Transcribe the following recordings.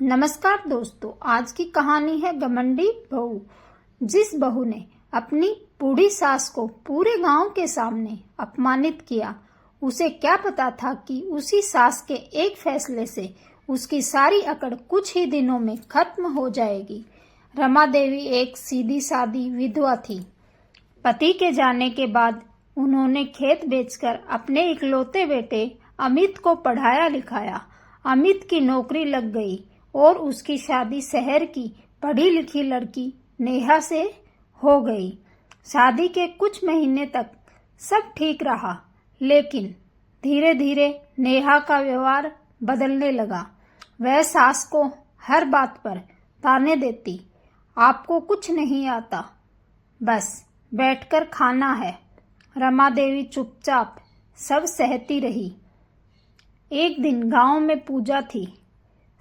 नमस्कार दोस्तों, आज की कहानी है घमंडी बहू। जिस बहू ने अपनी बूढ़ी सास को पूरे गांव के सामने अपमानित किया, उसे क्या पता था कि उसी सास के एक फैसले से उसकी सारी अकड़ कुछ ही दिनों में खत्म हो जाएगी। रमा देवी एक सीधी सादी विधवा थी। पति के जाने के बाद उन्होंने खेत बेचकर अपने इकलौते बेटे अमित को पढ़ाया लिखाया। अमित की नौकरी लग गई और उसकी शादी शहर की पढ़ी लिखी लड़की नेहा से हो गई। शादी के कुछ महीने तक सब ठीक रहा, लेकिन धीरे धीरे नेहा का व्यवहार बदलने लगा। वह सास को हर बात पर ताने देती, आपको कुछ नहीं आता, बस बैठकर खाना है। रमा देवी चुपचाप सब सहती रही। एक दिन गांव में पूजा थी।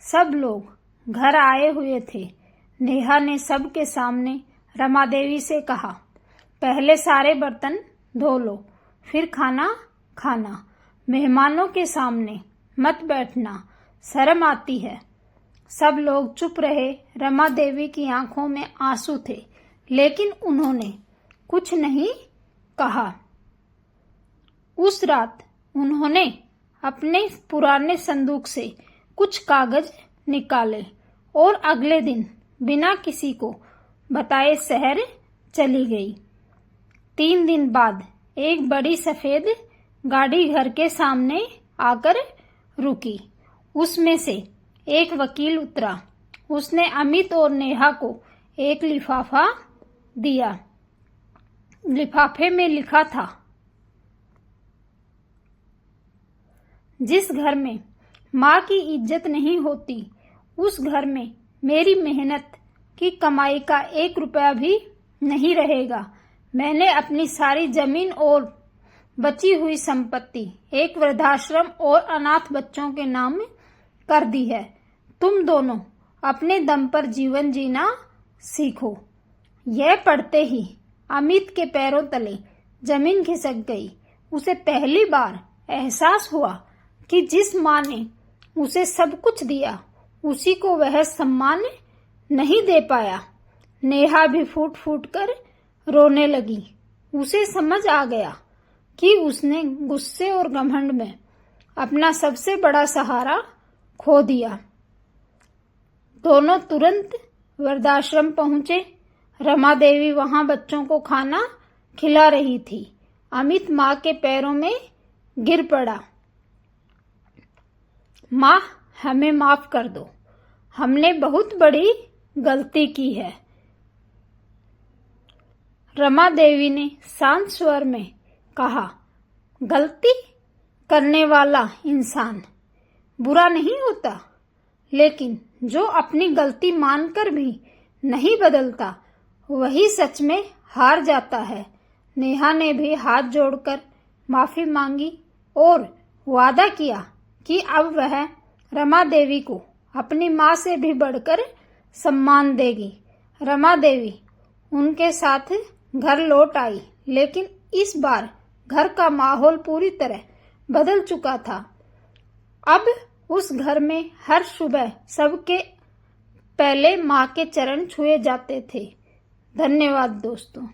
सब लोग घर आए हुए थे। नेहा ने सबके सामने रमा देवी से कहा, पहले सारे बर्तन धो लो, फिर खाना खाना। मेहमानों के सामने मत बैठना, शर्म आती है। सब लोग चुप रहे। रमा देवी की आंखों में आंसू थे, लेकिन उन्होंने कुछ नहीं कहा। उस रात उन्होंने अपने पुराने संदूक से कुछ कागज निकाले और अगले दिन बिना किसी को बताए शहर चली गई। 3 दिन बाद एक बड़ी सफेद गाड़ी घर के सामने आकर रुकी। उसमें से एक वकील उतरा। उसने अमित और नेहा को एक लिफाफा दिया। लिफाफे में लिखा था, जिस घर में माँ की इज्जत नहीं होती, उस घर में मेरी मेहनत की कमाई का 1 रुपया भी नहीं रहेगा। मैंने अपनी सारी जमीन और बची हुई संपत्ति एक वृद्धाश्रम और अनाथ बच्चों के नाम कर दी है। तुम दोनों अपने दम पर जीवन जीना सीखो। यह पढ़ते ही अमित के पैरों तले जमीन खिसक गई। उसे पहली बार एहसास हुआ कि जिस माँ ने उसे सब कुछ दिया, उसी को वह सम्मान नहीं दे पाया। नेहा भी फूट फूट कर रोने लगी। उसे समझ आ गया कि उसने गुस्से और घमंड में अपना सबसे बड़ा सहारा खो दिया। दोनों तुरंत वृद्धाश्रम पहुंचे। रमा देवी वहां बच्चों को खाना खिला रही थी। अमित माँ के पैरों में गिर पड़ा। माँ, हमें माफ कर दो, हमने बहुत बड़ी गलती की है। रमा देवी ने शांत स्वर में कहा, गलती करने वाला इंसान बुरा नहीं होता, लेकिन जो अपनी गलती मानकर भी नहीं बदलता, वही सच में हार जाता है। नेहा ने भी हाथ जोड़कर माफी मांगी और वादा किया कि अब वह रमा देवी को अपनी माँ से भी बढ़कर सम्मान देगी। रमा देवी उनके साथ घर लौट आई, लेकिन इस बार घर का माहौल पूरी तरह बदल चुका था। अब उस घर में हर सुबह सबके पहले माँ के चरण छुए जाते थे। धन्यवाद दोस्तों।